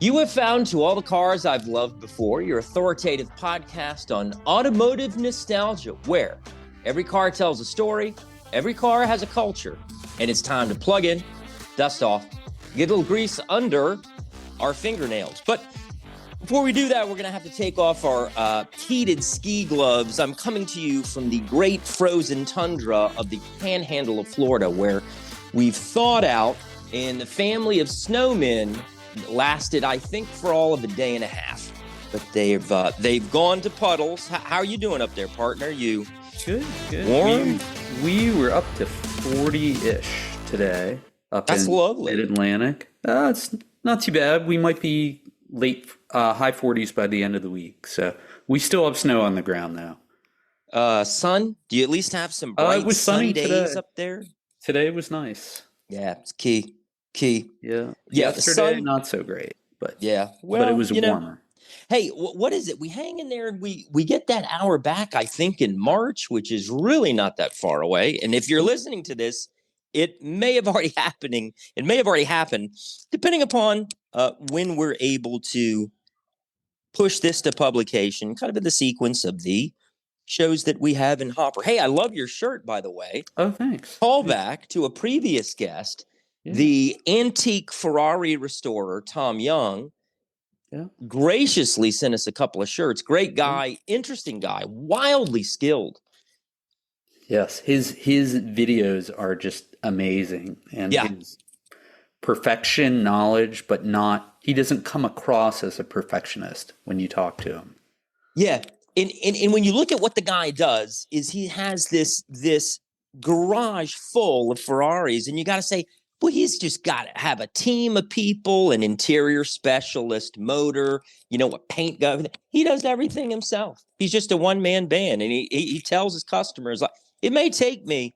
You have found To All the Cars I've Loved Before, your authoritative podcast on automotive nostalgia, where every car tells a story, every car has a culture, and it's time to plug in, dust off, get a little grease under our fingernails. But before we do that, we're going to have to take off our heated ski gloves. I'm coming to you from the great frozen tundra of the panhandle of Florida, where we've thawed out, and the family of snowmen lasted, I think, for all of a day and a half. But they've gone to puddles. How are you doing up there, partner? You good? Warm? We were up to 40-ish today. That's lovely. Mid-Atlantic. It's not too bad. We might be late high 40s by the end of the week. So we still have snow on the ground now. Sun? Do you at least have some bright sunny days today. Up there? Today was nice. Yeah, it's key. Yeah. Yesterday, not so great, but yeah, well, but it was warmer. Hey, what is it? We hang in there and we get that hour back, I think, in March, which is really not that far away. And if you're listening to this, it may have already happened. It may have already happened, depending upon when we're able to push this to publication, kind of in the sequence of the shows that we have in Hopper. Hey, I love your shirt, by the way. Oh, thanks. Call back to a previous guest. Yeah. The antique Ferrari restorer, Tom Young, graciously sent us a couple of shirts. Great guy, interesting guy, wildly skilled. Yes, his videos are just amazing. And his perfection, knowledge, but he doesn't come across as a perfectionist when you talk to him. Yeah, and when you look at what the guy does, is he has this garage full of Ferraris, and you got to say, well, he's just got to have a team of people, an interior specialist, motor, a paint guy. He does everything himself. He's just a one-man band, and he tells his customers, like, it may take me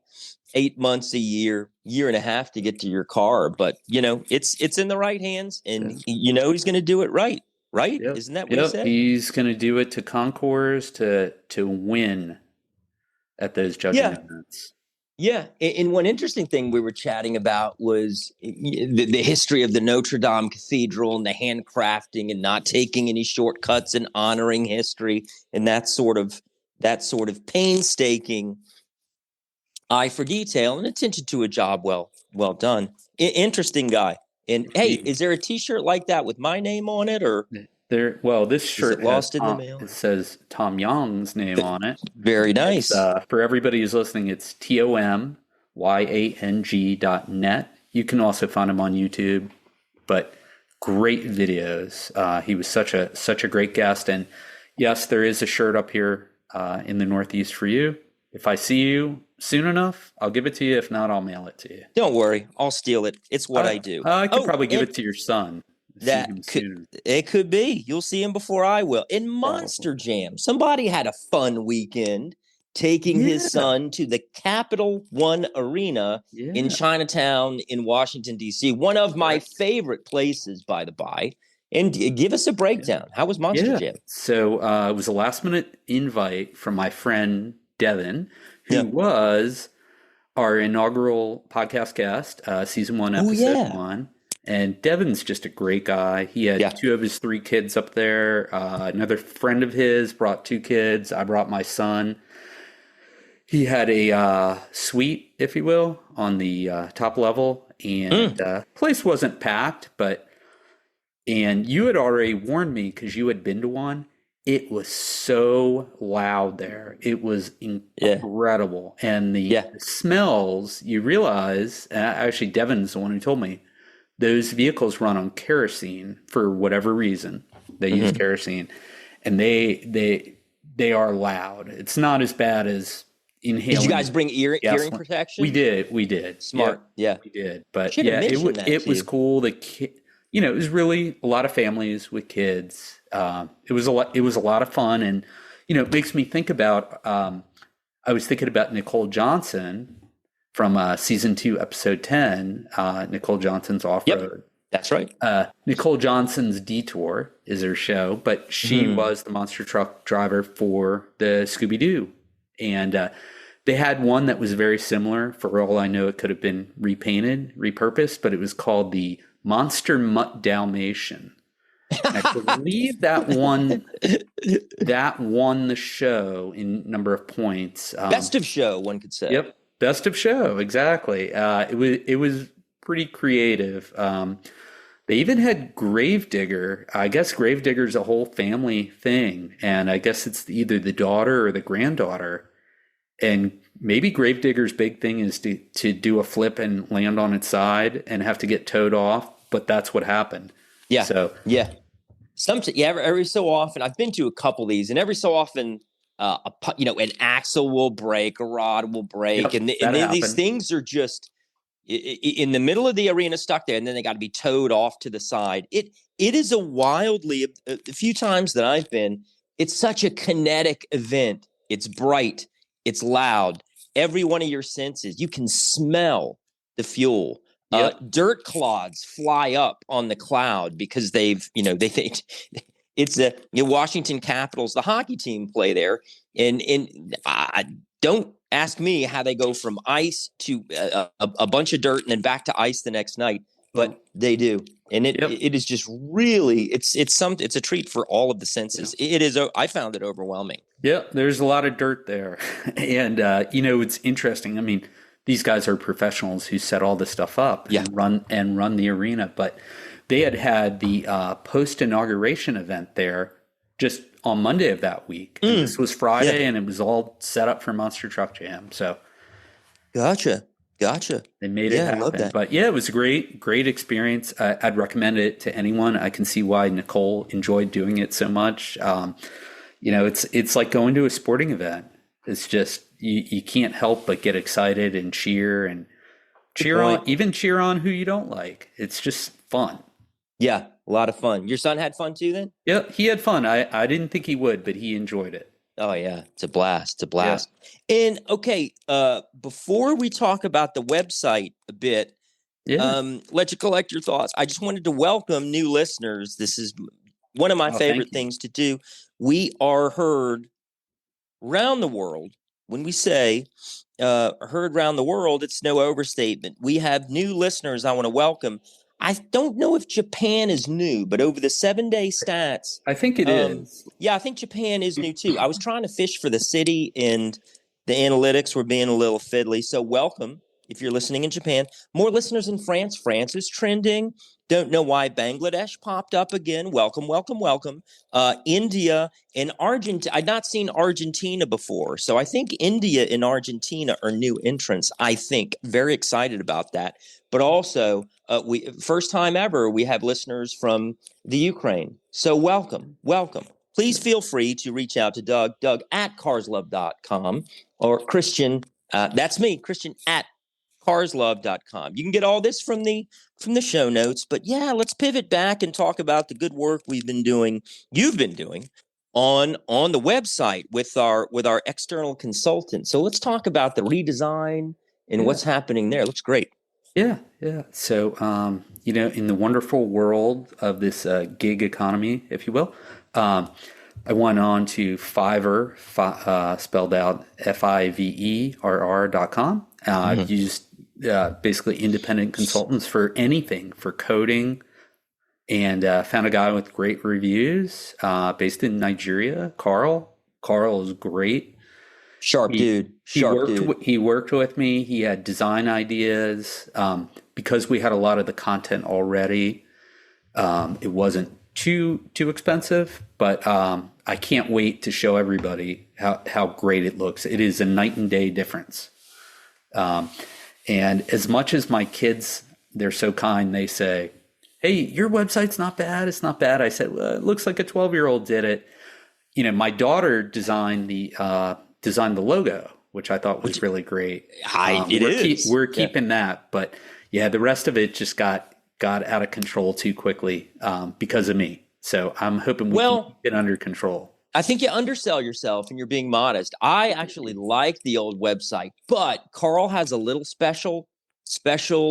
8 months, a year and a half to get to your car, but, it's in the right hands, and he's going to do it right? Yep. Isn't that what he said? He's going to do it to concours to win at those judging events. Yeah, and one interesting thing we were chatting about was the history of the Notre Dame Cathedral and the handcrafting and not taking any shortcuts and honoring history and that sort of painstaking eye for detail and attention to a job well done. Interesting guy. And hey, is there a T-shirt like that with my name on it, or this shirt lost in the mail? It says Tom Young's name on it. Very nice. For everybody who's listening, it's TOMYANG.net. You can also find him on YouTube, but great videos. He was such a great guest, and yes, there is a shirt up here in the Northeast for you. If I see you soon enough, I'll give it to you. If not, I'll mail it to you. Don't worry, I'll steal it. It's what I do. I could probably give it to your son. It could be. You'll see him before I will. In Monster Jam, somebody had a fun weekend taking his son to the Capital One Arena in Chinatown in Washington, D.C., one of my favorite places, by the by. And give us a breakdown. How was Monster Jam? So it was a last-minute invite from my friend Devin, who was our inaugural podcast guest, season 1, episode 1. And Devin's just a great guy. He had 2 of his 3 kids up there. Another friend of his brought 2 kids. I brought my son. He had a suite, if you will, on the top level. And place wasn't packed, and you had already warned me because you had been to one. It was so loud there. It was incredible. And the smells, you realize, actually Devin's the one who told me, those vehicles run on kerosene for whatever reason. They use kerosene, and they are loud. It's not as bad as inhaling. Did you guys bring hearing protection? We did. Smart. Yeah. We did. But it was cool. It was really a lot of families with kids. It was a lot of fun, and it makes me think about. I was thinking about Nicole Johnson from season 2, episode 10. Nicole Johnson's Off-Road. Yep, that's right. Nicole Johnson's Detour is her show, but she was the monster truck driver for the Scooby-Doo, and they had one that was very similar. For all I know, it could have been repainted, repurposed, but it was called the Monster Mutt Dalmatian. And I believe that won the show in number of points. Best of show, one could say. Yep, best of show, exactly. It was pretty creative. They even had Gravedigger. I guess Gravedigger's a whole family thing, and I guess it's either the daughter or the granddaughter. And maybe Gravedigger's big thing is to do a flip and land on its side and have to get towed off, but that's what happened. Yeah. So yeah. Every so often, I've been to a couple of these, and every so often, an axle will break, a rod will break, Yep, and these things are just in the middle of the arena stuck there, and then they got to be towed off to the side. It is a few times that I've been, it's such a kinetic event. It's bright, it's loud. Every one of your senses, you can smell the fuel. Yep. Dirt clods fly up on the cloud because they think it's the Washington Capitals, the hockey team, play there, and don't ask me how they go from ice to a bunch of dirt and then back to ice the next night, but they do, and it is just really it's a treat for all of the senses. Yeah. It is. I found it overwhelming. Yeah, there's a lot of dirt there, and it's interesting. I mean, these guys are professionals who set all this stuff up and run the arena, but they had the post-inauguration event there just on Monday of that week. And this was Friday, and it was all set up for Monster Truck Jam. So, gotcha. They made it happen. I love that. But yeah, it was a great experience. I'd recommend it to anyone. I can see why Nicole enjoyed doing it so much. It's like going to a sporting event. It's just you can't help but get excited and cheer on who you don't like. It's just fun. Yeah, a lot of fun. Your son had fun too then? Yeah, he had fun. I didn't think he would, but he enjoyed it. Oh yeah, it's a blast. Yeah. And okay, before we talk about the website a bit, let you collect your thoughts. I just wanted to welcome new listeners. This is one of my favorite things to do. We are heard round the world. When we say heard round the world, it's no overstatement. We have new listeners I want to welcome. I don't know if Japan is new, but over the 7-day stats, I think it is. Yeah, I think Japan is new too. I was trying to fish for the city, and the analytics were being a little fiddly. So welcome if you're listening in Japan. More listeners in France. France is trending. Don't know why Bangladesh popped up again. Welcome. India and Argentina. I'd not seen Argentina before. So I think India and Argentina are new entrants, I think. Very excited about that. But also, first time ever, we have listeners from the Ukraine. So welcome. Please feel free to reach out to Doug at carslove.com, or Christian, that's me, Christian at carslove.com. You can get all this from the show notes, but yeah, let's pivot back and talk about the good work you've been doing on the website with our external consultant. So let's talk about the redesign and what's happening there. It looks great. Yeah. So, in the wonderful world of this gig economy, if you will, I went on to Fiverr, spelled out FIVERR.com. I've used basically independent consultants for anything, for coding, and found a guy with great reviews based in Nigeria, Carl. Carl is great. Sharp dude. He worked with me. He had design ideas. Because we had a lot of the content already, it wasn't too expensive, but I can't wait to show everybody how great it looks. It is a night and day difference. And as much as my kids, they're so kind, they say, "Hey, your website's not bad. It's not bad." I said, "Well, it looks like a 12-year-old did it." My daughter designed the logo, which I thought was really great. We're keeping that, but yeah, the rest of it just got out of control too quickly because of me. So I'm hoping we can keep it under control. I think you undersell yourself and you're being modest. I actually like the old website, but Carl has a little special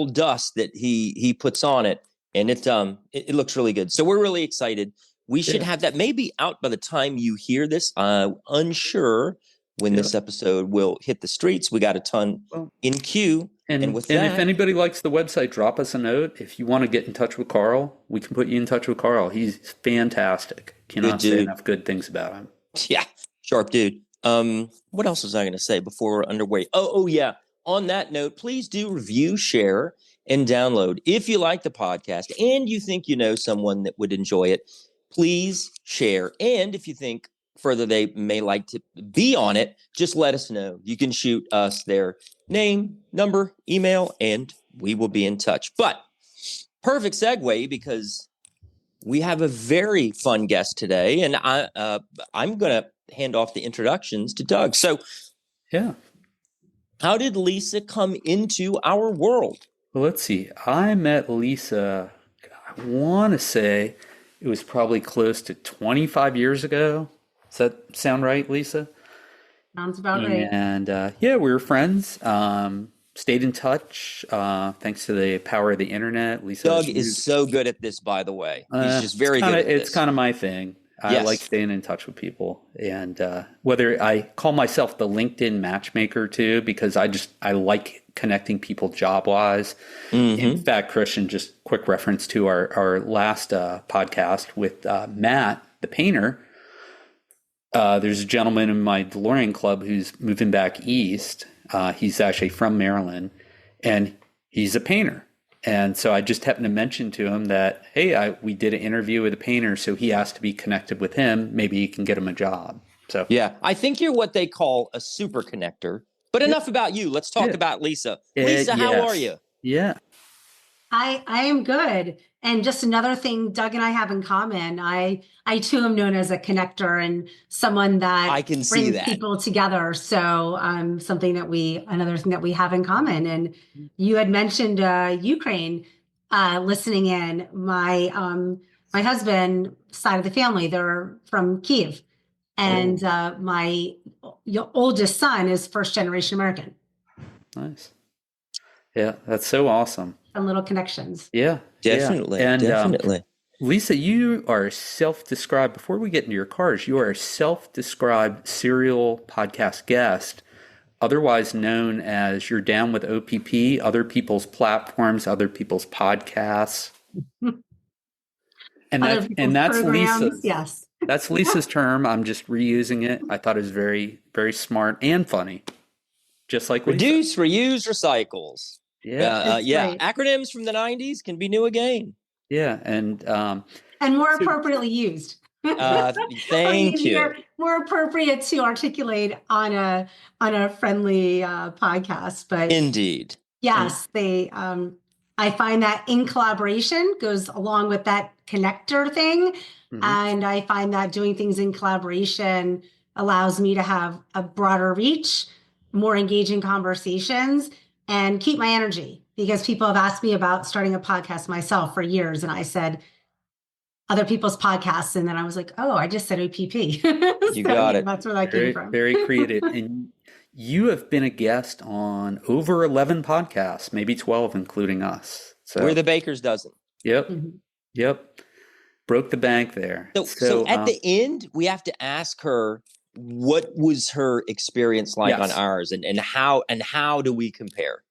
dust that he puts on it, and it looks really good. So we're really excited. We should have that maybe out by the time you hear this. Unsure when this episode will hit the streets. We got a ton in queue. And with and if that, anybody likes the website, drop us a note. If you want to get in touch with Carl, we can put you in touch with Carl. He's fantastic. good Cannot say dude. enough good things about him. Yeah, sharp dude. What else was I going to say before we're underway? Oh, yeah. On that note, please do review, share, and download. If you like the podcast and you think you know someone that would enjoy it, please share. And if you think further they may like to be on it, just let us know. You can shoot us their name, number, email, and we will be in touch. But perfect segue, because we have a very fun guest today, and I'm going to hand off the introductions to Doug. So, yeah. How did Lisa come into our world? Well, let's see. I met Lisa, I want to say it was probably close to 25 years ago. Does that sound right, Lisa? Sounds about right. And yeah, we were friends. Stayed in touch thanks to the power of the internet. Lisa, Doug is so good at this, by the way. He's just very good at this. It's kind of my thing. I like staying in touch with people, and whether I call myself the LinkedIn matchmaker too, because I like connecting people job wise. Mm-hmm. In fact, Christian, just quick reference to our last podcast with Matt, the painter. There's a gentleman in my DeLorean club who's moving back east. He's actually from Maryland, and he's a painter. And so I just happened to mention to him that, hey, we did an interview with a painter, so he asked to be connected with him. Maybe he can get him a job. So yeah, I think you're what they call a super connector. But enough about you. Let's talk about Lisa. Lisa, how are you? Yeah. I am good. And just another thing Doug and I have in common, I too am known as a connector and someone that I can see brings people together. So another thing that we have in common. And you had mentioned Ukraine, listening in. My husband side of the family, they're from Kiev. And my oldest son is first generation American. Nice. Yeah, that's so awesome. And little connections. Yeah, definitely. Yeah. And definitely. Lisa, you are self-described, before we get into your cars, you are a self-described serial podcast guest, otherwise known as you're down with OPP, other people's platforms, other people's podcasts. And that's Lisa's. Yes. That's Lisa's term. I'm just reusing it. I thought it was very, very smart and funny. Just like Lisa. Reduce, reuse, recycles. Yeah. Right. Acronyms from the 90s can be new again. Yeah. And more appropriately used. Thank you. More appropriate to articulate on a friendly podcast. But indeed. Yes, I find that in collaboration goes along with that connector thing. Mm-hmm. And I find that doing things in collaboration allows me to have a broader reach, more engaging conversations, and keep my energy, because people have asked me about starting a podcast myself for years. And I said, other people's podcasts. And then I was like, oh, I just said OPP. You got it. That's where that came from. Very creative. And you have been a guest on over 11 podcasts, maybe 12, including us. So we're the baker's dozen. Yep. Mm-hmm. Yep. Broke the bank there. So at the end, we have to ask her, what was her experience like on ours, and how do we compare?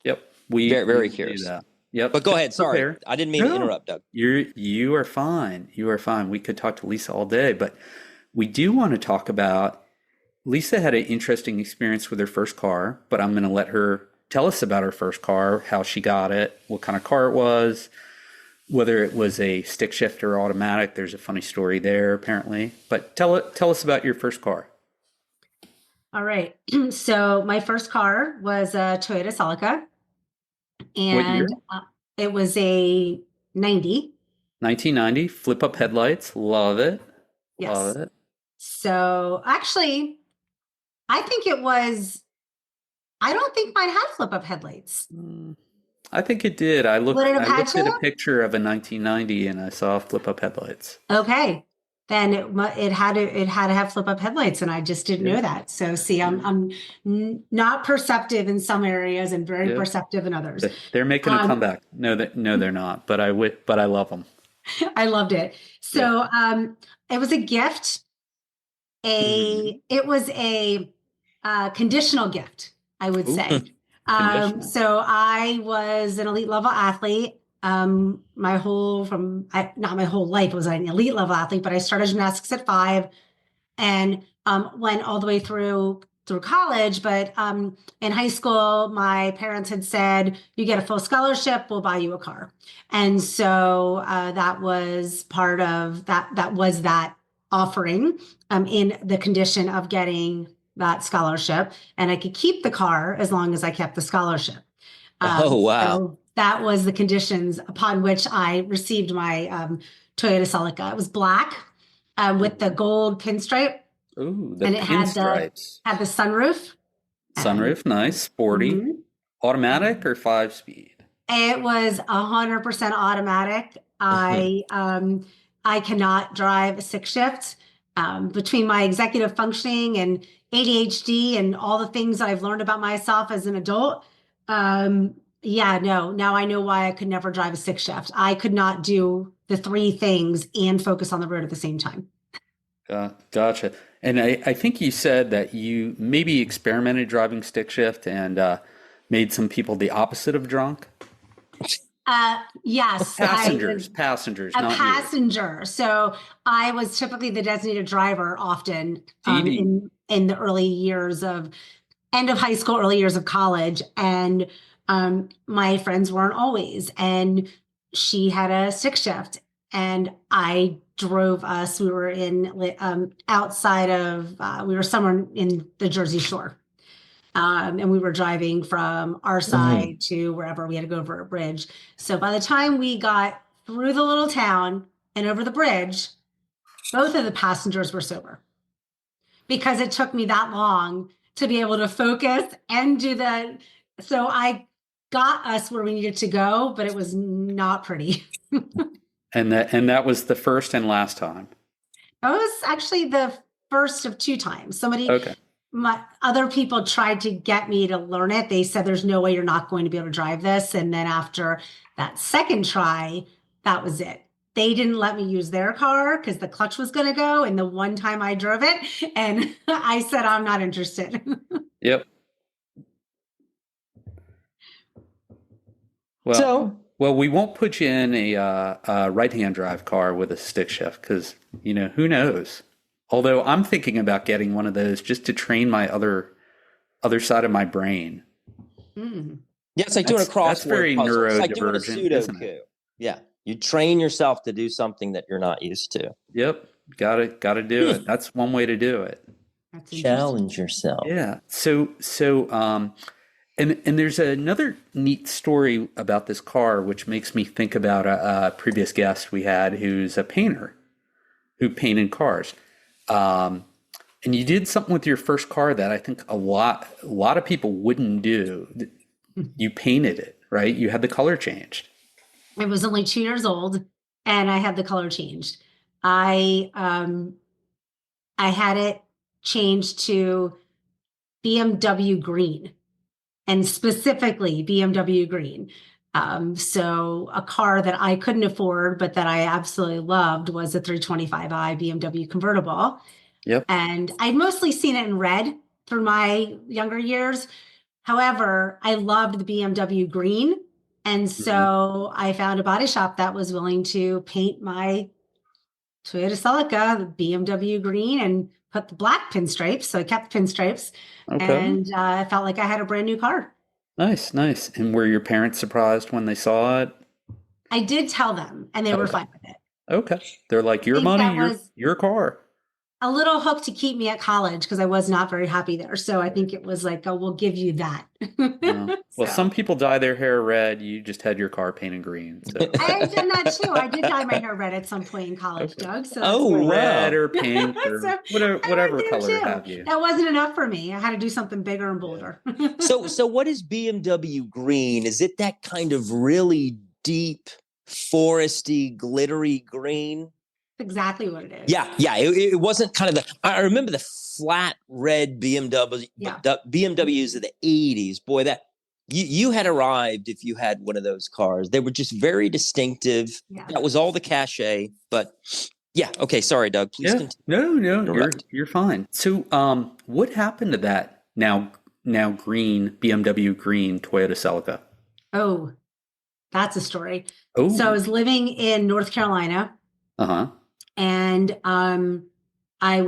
Yep. Very curious. Yep. But go ahead. Sorry. I didn't mean to interrupt, Doug. You are fine. You are fine. We could talk to Lisa all day, but we do want to talk about, Lisa had an interesting experience with her first car, but I'm going to let her tell us about her first car, how she got it, what kind of car it was, whether it was a stick shift or automatic. There's a funny story there, apparently. But tell us about your first car. All right. So my first car was a Toyota Celica. And it was a 1990, flip-up headlights. Love it. Yes. Love it. So actually, I don't think mine had flip-up headlights. I think it did. I looked at a picture of a 1990 and I saw flip-up headlights. Okay. Then it had to have flip-up headlights, and I just didn't know that. So see, I'm not perceptive in some areas and very perceptive in others. They're making a comeback. No, they're not. But I love them. I loved it. So it was a gift. It was a conditional gift, I would say. Conditional. So I was an elite level athlete. My whole not my whole life was an elite level athlete, but I started gymnastics at 5 and went all the way through college. But in high school, my parents had said, "You get a full scholarship, we'll buy you a car." And so that was part of that. That was that offering in the condition of getting that scholarship, and I could keep the car as long as I kept the scholarship. Oh, wow. So that was the conditions upon which I received my Toyota Celica. It was black with the gold pinstripe. Ooh, the And it pinstripes. had the sunroof. Sunroof, nice, sporty. Mhm. Automatic or 5-speed? It was 100% automatic. I cannot drive a stick shift. Between my executive functioning and ADHD and all the things that I've learned about myself as an adult, now I know why I could never drive a stick shift. I could not do the 3 things and focus on the road at the same time. Gotcha. And I think you said that you maybe experimented driving stick shift and made some people the opposite of drunk. Yes. Passengers, A not you. passenger. So I was typically the designated driver often Dee. in the early years of end of high school, early years of college. And my friends weren't always. And she had a stick shift. And I drove us. We were in outside of, we were somewhere in the Jersey Shore. And we were driving from our side to wherever we had to go over a bridge. So by the time we got through the little town and over the bridge, both of the passengers were sober because it took me that long to be able to focus and so I got us where we needed to go, but it was not pretty. And that was the first and last time. That was actually the first of 2 times. Okay. Other people tried to get me to learn it. They said, "There's no way you're not going to be able to drive this." And then after that second try, that was it. They didn't let me use their car because the clutch was going to go. And the one time I drove it, and I said, "I'm not interested." Yep. Well, we won't put you in a right-hand drive car with a stick shift because, who knows? Although I'm thinking about getting one of those just to train my other side of my brain. Yeah, it's like doing a crossword That's very puzzle. It's like doing a neurodivergent, isn't Sudoku. it? Yeah, you train yourself to do something that you're not used to. Yep, got to do it. That's one way to do it. Challenge yourself. Yeah. And there's another neat story about this car, which makes me think about a previous guest we had who's a painter who painted cars. And you did something with your first car that I think a lot of people wouldn't do. You painted it, right? You had the color changed. I was only 2 years old and I had the color changed. I had it changed to BMW Green, and specifically BMW Green. So a car that I couldn't afford, but that I absolutely loved was a 325i BMW convertible. Yep. And I'd mostly seen it in red through my younger years. However, I loved the BMW Green. And so I found a body shop that was willing to paint my Toyota Celica, the BMW Green, and put the black pinstripes. So I kept the pinstripes. Okay. And I felt like I had a brand new car. Nice. And were your parents surprised when they saw it? I did tell them, and they were fine with it. Okay. They're like, your money, your car. A little hook to keep me at college because I was not very happy there. So I think it was like, "Oh, we'll give you that." Well, some people dye their hair red. You just had your car painted green. So. I had done that too. I did dye my hair red at some point in college, Doug. So red or pink or whatever color have you. That wasn't enough for me. I had to do something bigger and bolder. So what is BMW Green? Is it that kind of really deep, foresty, glittery green? Exactly what it is. Yeah. It wasn't kind of I remember the flat red BMW, BMWs of the 80s. Boy, that you had arrived if you had one of those cars. They were just very distinctive. Yeah. That was all the cachet. But yeah, okay. Sorry, Doug. Please continue. No, you're fine. So, what happened to that? Now, now green BMW Green Toyota Celica? Oh, that's a story. Oh. So I was living in North Carolina. Uh-huh. And I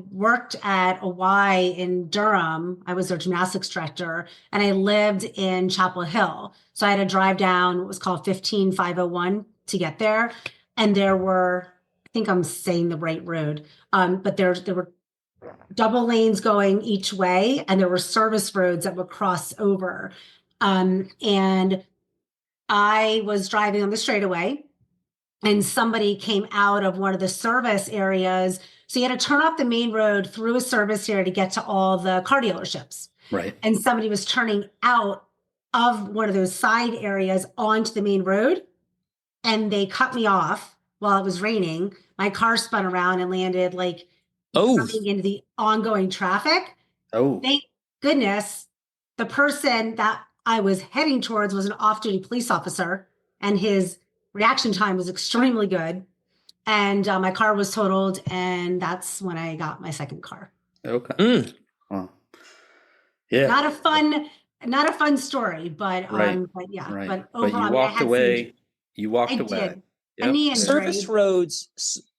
worked at a Y in Durham. I was their gymnastics director, and I lived in Chapel Hill. So I had to drive down what was called 15501 to get there. And there were, I think I'm saying the right road, but there were double lanes going each way, and there were service roads that would cross over. And I was driving on the straightaway, and somebody came out of one of the service areas. So you had to turn off the main road through a service area to get to all the car dealerships. Right. And somebody was turning out of one of those side areas onto the main road, and they cut me off while it was raining. My car spun around and landed like coming into the ongoing traffic. Oh. Thank goodness the person that I was heading towards was an off-duty police officer, and his reaction time was extremely good. And my car was totaled, and that's when I got my second car. Okay. Well, yeah. Not a fun story, but yeah. Right. But But overall, you walked away. You walked away. Did. Yep.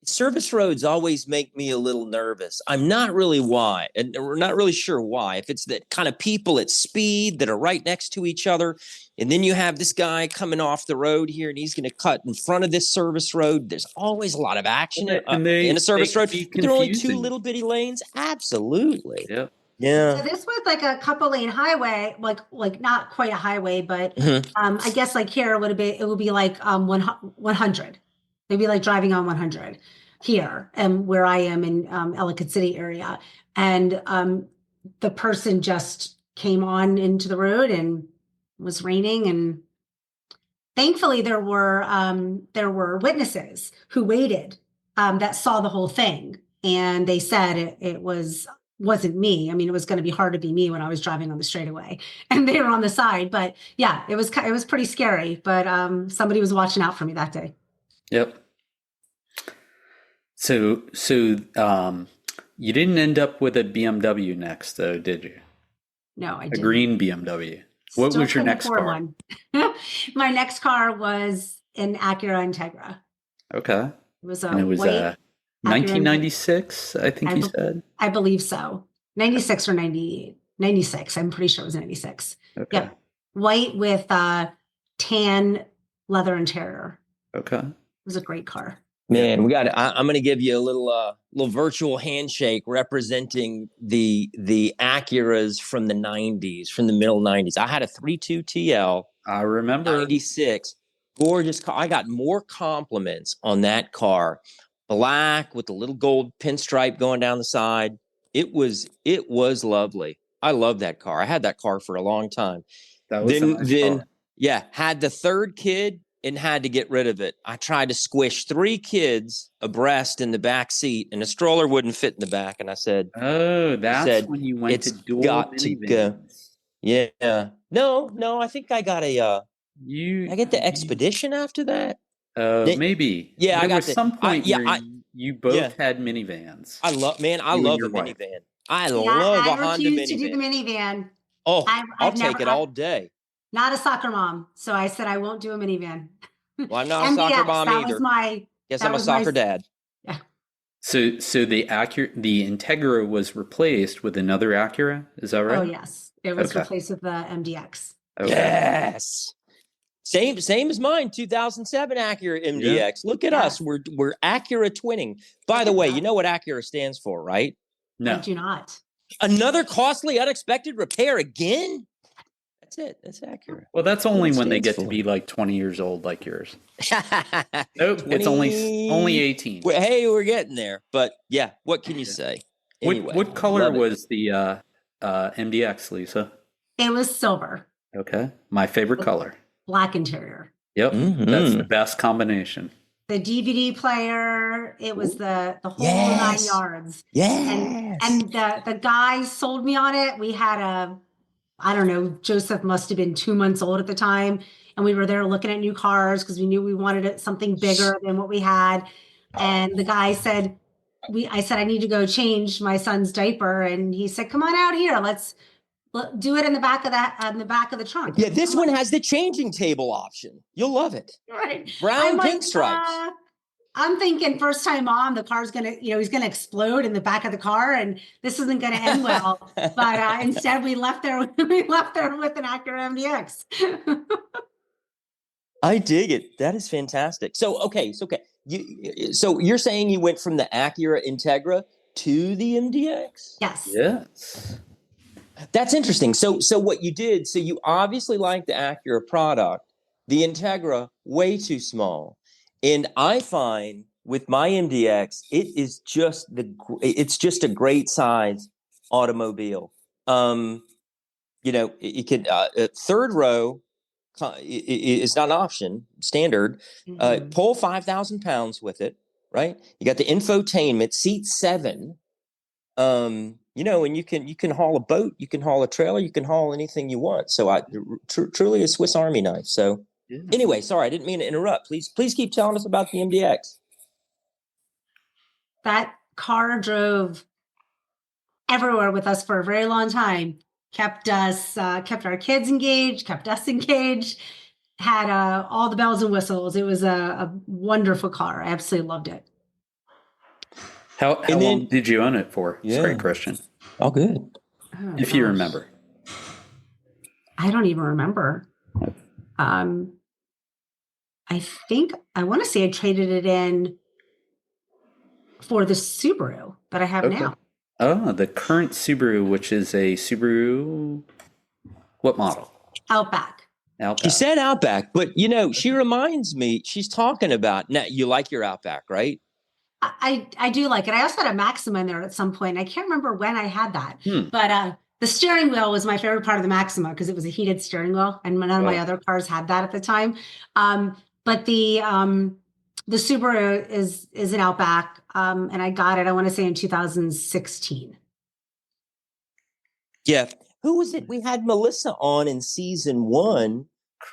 Service roads always make me a little nervous. I'm not really why, and we're not really sure why. If it's that kind of people at speed that are right next to each other, and then you have this guy coming off the road here, and he's going to cut in front of this service road. There's always a lot of action in a service road. There are only two little bitty lanes. Absolutely. Yeah. Yeah. So this was like a couple lane highway, like not quite a highway, but I guess like here it would be like 100. It'd be like driving on 100 here, and where I am in Ellicott City area, and the person just came on into the road, and it was raining, and thankfully there were witnesses who waited that saw the whole thing, and they said it wasn't me. I mean, it was going to be hard to be me when I was driving on the straightaway, and they were on the side. But yeah, it was pretty scary. But somebody was watching out for me that day. Yep. So you didn't end up with a BMW next, though, did you? No, I didn't. A green BMW. What Still was your next car? One. My next car was an Acura Integra. Okay. It was and it was white 1996, I think you said. I believe so. 96 or 98. 96. I'm pretty sure it was 96. Okay. Yep. White with tan leather interior. Okay. It was a great car. Man, I'm going to give you a little virtual handshake representing the Acuras from the 90s, from the middle 90s. I had a 3.2 TL. I remember. 96. Gorgeous car. I got more compliments on that car. Black with the little gold pinstripe going down the side. It was lovely. I love that car. I had that car for a long time. That was then had the third kid and had to get rid of it. I tried to squish 3 kids abreast in the back seat, and the stroller wouldn't fit in the back. And I said, "Oh, that's when you went to dual minivans." Yeah. No. I think I got I get the Expedition after that. Maybe. Yeah, there I got was some point where you both had minivans. I love a minivan. I love a Honda minivan. To do the minivan. Oh, I'll take it all day. Not a soccer mom, so I said I won't do a minivan. Well, I'm not a soccer mom either. Guess I'm a soccer dad. Yeah. So the Integra was replaced with another Acura. Is that right? Oh yes, it was replaced with the MDX. Okay. Yes. Same as mine. 2007 Acura MDX. Yeah. Look at us. We're Acura twinning. By the way, you know what Acura stands for, right? No, I do not. Another costly, unexpected repair again. That's it. That's Acura. Well, that's only when they get to be like 20 years old, like yours. Nope, it's only 18. Well, hey, we're getting there. But yeah, what can you say? Anyway, what color was the MDX, Lisa? It was silver. Okay, my favorite color. Black interior. Yep, that's the best combination. The DVD player, it was the whole 9 yards. Yes. And the guy sold me on it. We had I don't know, Joseph must have been 2 months old at the time. And we were there looking at new cars because we knew we wanted something bigger than what we had. And the guy said, I said, I need to go change my son's diaper. And he said, come on out here. Let's do it in the back of the trunk. Yeah, this one has the changing table option. You'll love it. Right. Brown pinstripes. I'm thinking first time mom, the car's going to, he's going to explode in the back of the car and this isn't going to end well. But instead we left there with an Acura MDX. I dig it. That is fantastic. So you're saying you went from the Acura Integra to the MDX? Yes. Yes. That's interesting. So what you did, so you obviously like the Acura product, the Integra way too small. And I find with my MDX, it's just a great size automobile. You can third row is not an option, standard. Pull 5,000 pounds with it, right? You got the infotainment, seat 7. And you can haul a boat, you can haul a trailer, you can haul anything you want. So truly a Swiss Army knife. So anyway, sorry, I didn't mean to interrupt. Please keep telling us about the MDX. That car drove everywhere with us for a very long time. Kept our kids engaged, kept us engaged, had all the bells and whistles. It was a wonderful car. I absolutely loved it. How long did you own it for? It's a great question. Oh, good. If you remember. I don't even remember. I want to say I traded it in for the Subaru that I have now. Oh, the current Subaru, which is a Subaru, what model? Outback. She said Outback, but she reminds me, she's talking about, now you like your Outback, right? I do like it. I also had a Maxima in there at some point. I can't remember when I had that, but the steering wheel was my favorite part of the Maxima because it was a heated steering wheel, and none of my other cars had that at the time. But the Subaru is an Outback, and I got it, I want to say in 2016. Yeah. Who was it? We had Melissa on in season 1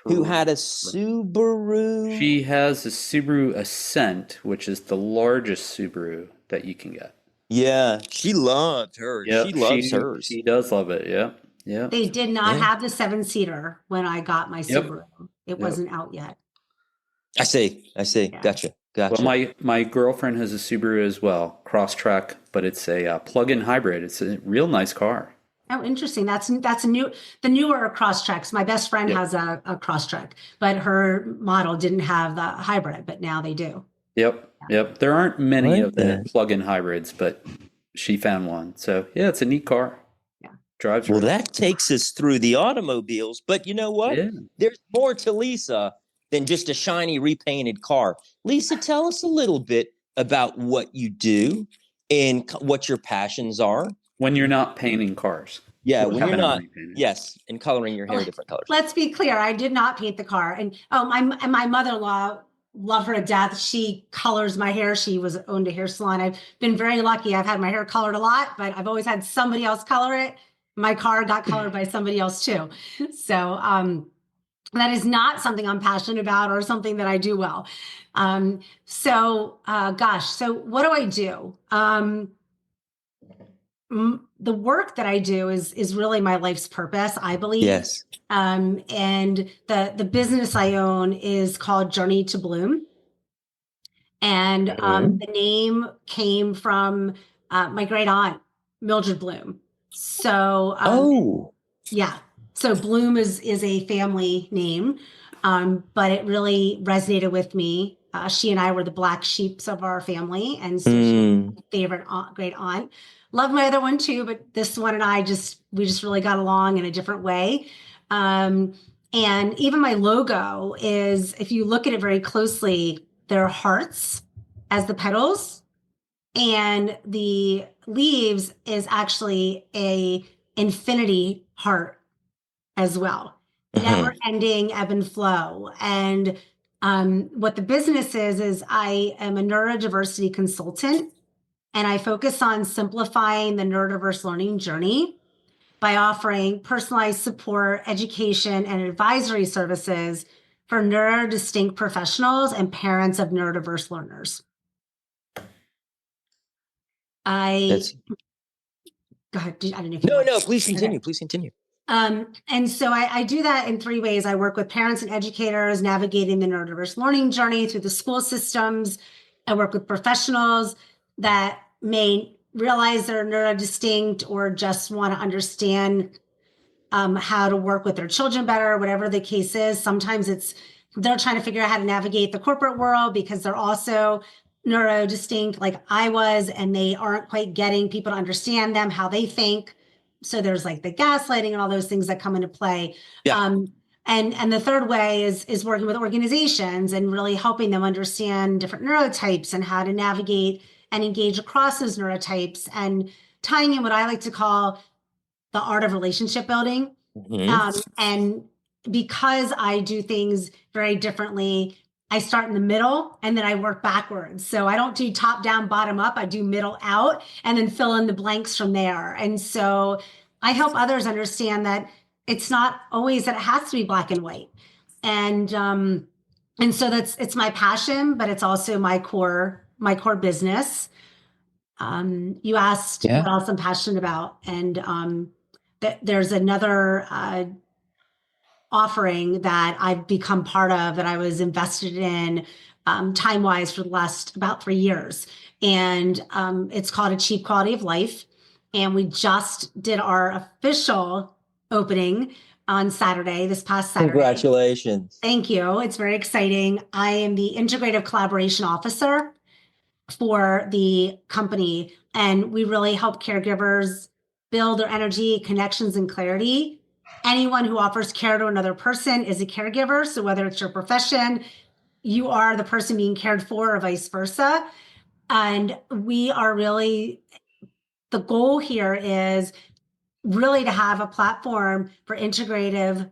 who had a Subaru. She has a Subaru Ascent, which is the largest Subaru that you can get. Yeah, she loved hers. Yep, she loves hers. She does love it. Yeah. Yeah. They did not have the 7-seater when I got my Subaru. It wasn't out yet. I see. Yeah. Gotcha. Well, my girlfriend has a Subaru as well, Crosstrek, but it's a plug-in hybrid. It's a real nice car. Oh, interesting. That's the newer Crosstreks. My best friend has a Crosstrek, but her model didn't have the hybrid, but now they do. Yep. There aren't many of the plug-in hybrids, but she found one. So it's a neat car. Yeah. Drives well, that takes us through the automobiles, but you know what? Yeah. There's more to Lisa than just a shiny repainted car. Lisa, tell us a little bit about what you do and what your passions are. When you're not painting cars. Yeah, when you're not. Yes, and coloring your hair different colors. Let's be clear. I did not paint the car. And my mother-in-law, love her to death. She colors my hair. She owned a hair salon. I've been very lucky. I've had my hair colored a lot, but I've always had somebody else color it. My car got colored by somebody else too. So that is not something I'm passionate about or something that I do well. So what do I do? The work that I do is really my life's purpose, I believe. Yes. And the business I own is called Journey to Bloom. And the name came from my great aunt, Mildred Bloom. So, so Bloom is a family name, but it really resonated with me. She and I were the black sheeps of our family. And so she's my favorite great aunt. Love my other one too, but this one and I we just really got along in a different way. And even my logo is, if you look at it very closely, there are hearts as the petals, and the leaves is actually a infinity heart as well. Never ending ebb and flow. And what the business is I am a neurodiversity consultant. And I focus on simplifying the neurodiverse learning journey by offering personalized support, education, and advisory services for neurodistinct professionals and parents of neurodiverse learners. Go ahead. I don't know if you No, please continue. Please continue. And so I do that in 3 ways. I work with parents and educators navigating the neurodiverse learning journey through the school systems. I work with professionals that may realize they're neurodistinct or just want to understand how to work with their children better, whatever the case is. Sometimes they're trying to figure out how to navigate the corporate world because they're also neurodistinct like I was, and they aren't quite getting people to understand them, how they think. So there's like the gaslighting and all those things that come into play. Yeah. And the third way is working with organizations and really helping them understand different neurotypes and how to navigate and engage across those neurotypes, and tying in what I like to call the art of relationship building. And because I do things very differently, I start in the middle and then I work backwards. So I don't do top down, bottom up. I do middle out and then fill in the blanks from there. And so I help others understand that it's not always that it has to be black and white. And so it's my passion, but it's also my core business. You asked what else I'm passionate about, and there's another offering that I've become part of that I was invested in time-wise for the last about 3 years. And it's called Achieve Quality of Life. And we just did our official opening on Saturday, this past Saturday. Congratulations. Thank you. It's very exciting. I am the Integrative Collaboration Officer for the company, and we really help caregivers build their energy, connections, and clarity. Anyone who offers care to another person is a caregiver. So whether it's your profession, you are the person being cared for, or vice versa. And we are really, the goal here is really to have a platform for integrative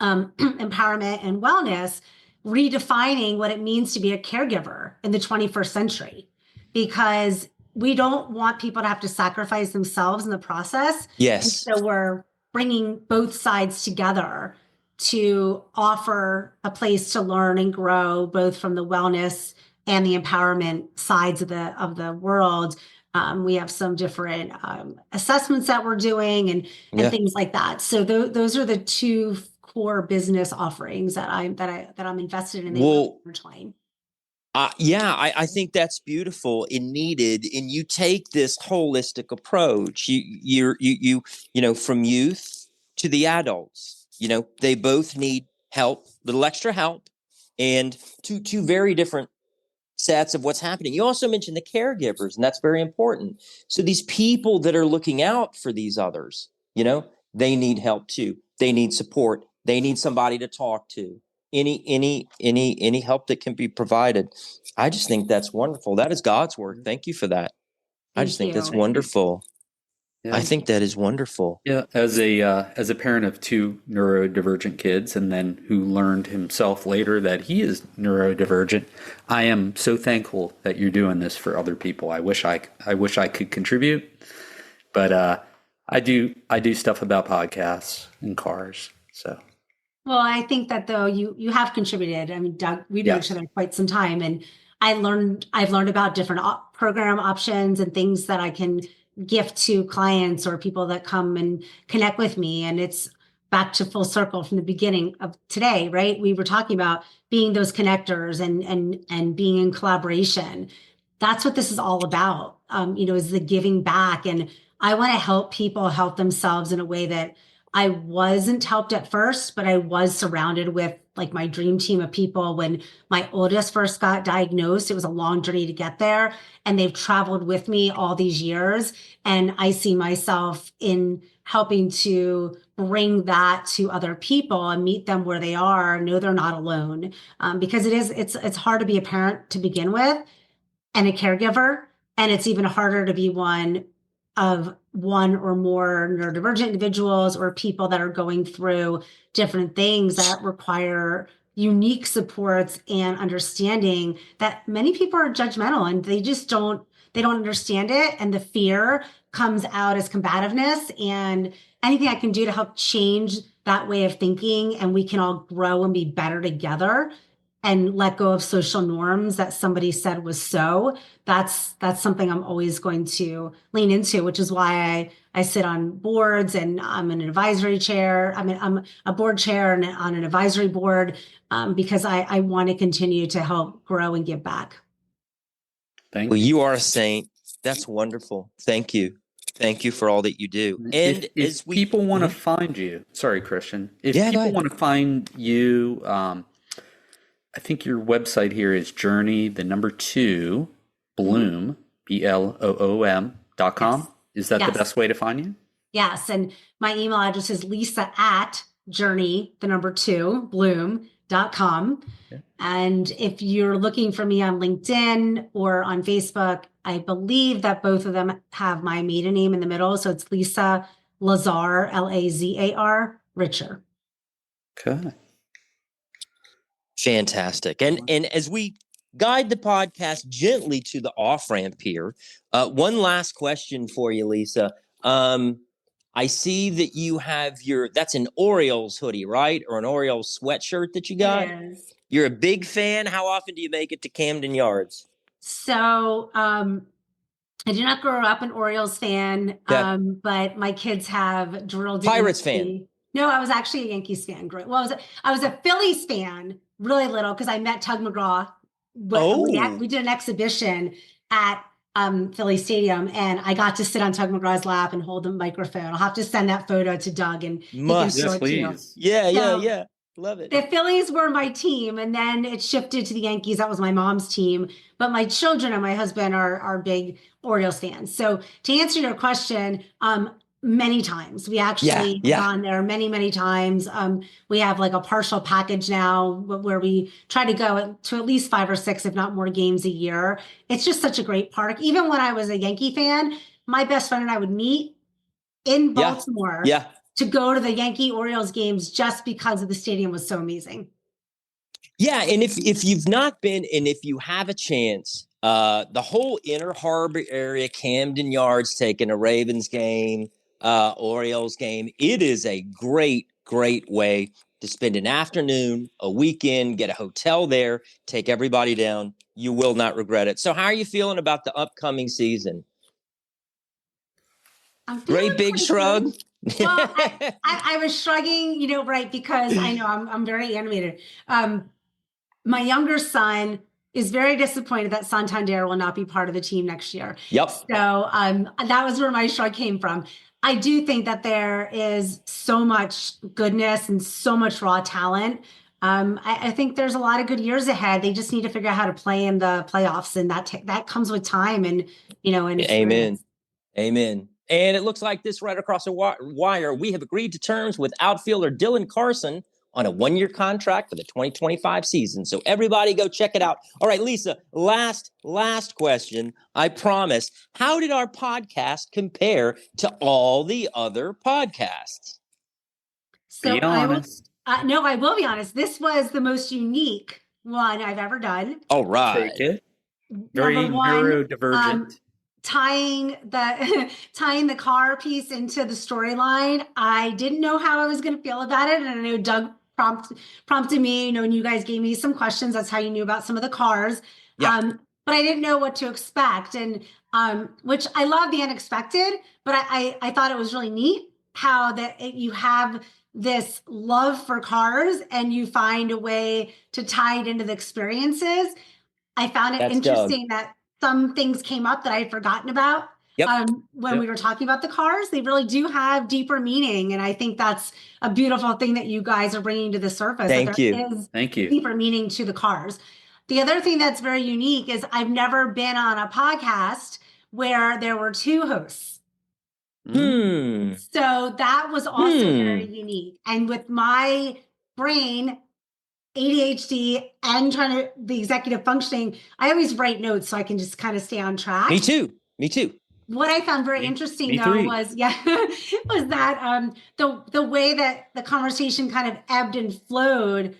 empowerment and wellness, redefining what it means to be a caregiver in the 21st century, because we don't want people to have to sacrifice themselves in the process. Yes. And so we're bringing both sides together to offer a place to learn and grow, both from the wellness and the empowerment sides of the world. We have some different assessments that we're doing and things like that. So those are the two core business offerings that I'm invested in. Well, intertwine. I think that's beautiful and needed. And you take this holistic approach. You from youth to the adults. They both need help, little extra help, and two very different sets of what's happening. You also mentioned the caregivers, and that's very important. So these people that are looking out for these others, they need help too. They need support. They need somebody to talk to. Any help that can be provided. I just think that's wonderful. That is God's work. Thank you for that. I just think that's wonderful. Yeah. I think that is wonderful. Yeah, as a parent of 2 neurodivergent kids, and then who learned himself later that he is neurodivergent, I am so thankful that you're doing this for other people. I wish I could contribute, but I do stuff about podcasts and cars. So. Well, I think that though you have contributed. I mean, Doug, we've known each other quite some time, and I've learned about different program options and things that I can gift to clients or people that come and connect with me. And it's back to full circle from the beginning of today, right? We were talking about being those connectors and being in collaboration. That's what this is all about. Is the giving back. And I want to help people help themselves in a way that I wasn't helped at first, but I was surrounded with like my dream team of people. When my oldest first got diagnosed, it was a long journey to get there, and they've traveled with me all these years. And I see myself in helping to bring that to other people and meet them where they are, know they're not alone. Because it's hard to be a parent to begin with and a caregiver. And it's even harder to be one of one or more neurodivergent individuals or people that are going through different things that require unique supports and understanding, that many people are judgmental and they don't understand it. And the fear comes out as combativeness, and anything I can do to help change that way of thinking, and we can all grow and be better together. and let go of social norms that somebody said was so, that's something I'm always going to lean into, which is why I sit on boards and I'm in an advisory chair. I'm a board chair and on an advisory board, because I want to continue to help grow and give back. Thank you. You are a saint. That's wonderful. Thank you. Thank you for all that you do. And if people want to find you, sorry, Christian, if people want to find you, I think your website here is Journey, the number 2, Bloom, BLOOM.com. Yes. Is that the best way to find you? Yes. And my email address is lisa@journey, the number 2, bloom.com. Okay. And if you're looking for me on LinkedIn or on Facebook, I believe that both of them have my maiden name in the middle. So it's Lisa Lazar, Lazar, Richer. Okay. Fantastic. And as we guide the podcast gently to the off-ramp here, one last question for you, Lisa. I see that you have that's an Orioles hoodie, right? Or an Orioles sweatshirt that you got? Yes. You're a big fan. How often do you make it to Camden Yards? So, I did not grow up an Orioles fan, but my kids have drilled Pirates fan. No, I was actually a Yankees fan. Well, I was a Phillies fan, really little, because I met Tug McGraw. We did an exhibition at Philly Stadium, and I got to sit on Tug McGraw's lap and hold the microphone. I'll have to send that photo to Doug, and he can show it to you. Yeah. Love it. The Phillies were my team, and then it shifted to the Yankees. That was my mom's team. But my children and my husband are big Orioles fans. So to answer your question, many times. We actually gone there many, many times. We have like a partial package now where we try to go to at least 5 or 6, if not more, games a year. It's just such a great park. Even when I was a Yankee fan, my best friend and I would meet in Baltimore to go to the Yankee Orioles games just because of the stadium was so amazing. Yeah, and if you've not been, and if you have a chance, the whole Inner Harbor area, Camden Yards, taking a Ravens game, Orioles game, it is a great way to spend an afternoon, a weekend, get a hotel there, take everybody down. You will not regret it. So how are you feeling about the upcoming season? Great big shrug. Well, I was shrugging, right, because I know I'm very animated. My younger son is very disappointed that Santander will not be part of the team next year. Yep. So that was where my shrug came from. I do think that there is so much goodness and so much raw talent. I think there's a lot of good years ahead. They just need to figure out how to play in the playoffs, and that comes with time and and experience. Amen. And it looks like this right across the wire. We have agreed to terms with outfielder Dylan Carson on a 1-year contract for the 2025 season. So everybody go check it out. All right, Lisa, last question. I promise. How did our podcast compare to all the other podcasts? So be honest. I will be honest. This was the most unique one I've ever done. All right. Take it. Very neurodivergent. Tying the car piece into the storyline. I didn't know how I was going to feel about it. And I know Doug prompted me, and you guys gave me some questions. That's how you knew about some of the cars. Yeah. But I didn't know what to expect. And which I love the unexpected, but I thought it was really neat how that you have this love for cars and you find a way to tie it into the experiences. I found it interesting that some things came up that I had forgotten about when we were talking about the cars. They really do have deeper meaning. And I think that's a beautiful thing that you guys are bringing to the surface. Thank you. Deeper meaning to the cars. The other thing that's very unique is I've never been on a podcast where there were 2 hosts. So that was also very unique. And with my brain, ADHD, and the executive functioning, I always write notes so I can just kind of stay on track. Me too. What I found very interesting was that the way that the conversation kind of ebbed and flowed,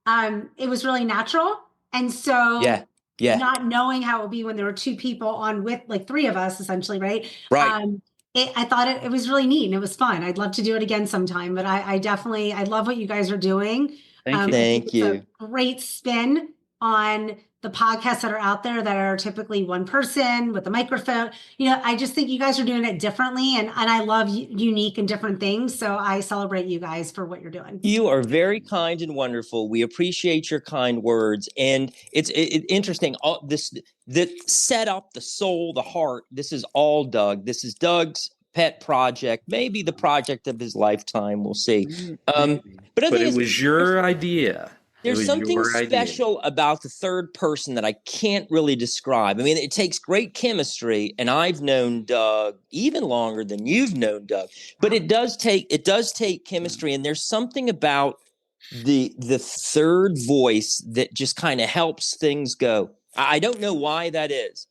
it was really natural. And so not knowing how it would be when there were 2 people on with like 3 of us essentially, right? Right. I thought it was really neat and it was fun. I'd love to do it again sometime, but I love what you guys are doing. Thank you. Thank you. It's a great spin on the podcasts that are out there that are typically one person with a microphone. I just think you guys are doing it differently, and I love unique and different things. So I celebrate you guys for what you're doing. You are very kind and wonderful. We appreciate your kind words. And it's interesting. All this, the setup, the soul, the heart, this is all Doug. This is Doug's pet project, maybe the project of his lifetime. We'll see. But it was your idea. There's something special about the third person that I can't really describe. I mean, it takes great chemistry, and I've known Doug even longer than you've known Doug. But it does take chemistry, and there's something about the third voice that just kind of helps things go. I don't know why that is.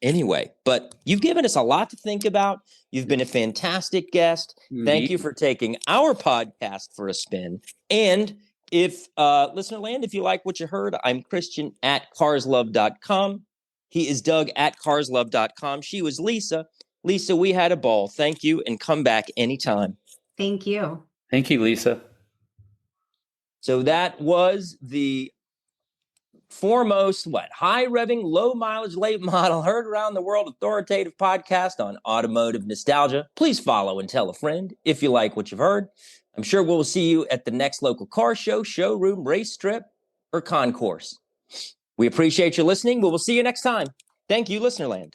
Anyway, but you've given us a lot to think about. You've been a fantastic guest. Thank you for taking our podcast for a spin. And if listener land, if you like what you heard, I'm Christian at carslove.com. He is Doug at carslove.com. She was Lisa. Lisa, we had a ball. Thank you, and come back anytime. Thank you. Thank you, Lisa. So that was the foremost, high revving, low mileage, late model, heard around the world authoritative podcast on automotive nostalgia. Please follow and tell a friend if you like what you've heard. I'm sure we'll see you at the next local car show, showroom, race strip, or concourse. We appreciate you listening. We will see you next time. Thank you, Listenerland.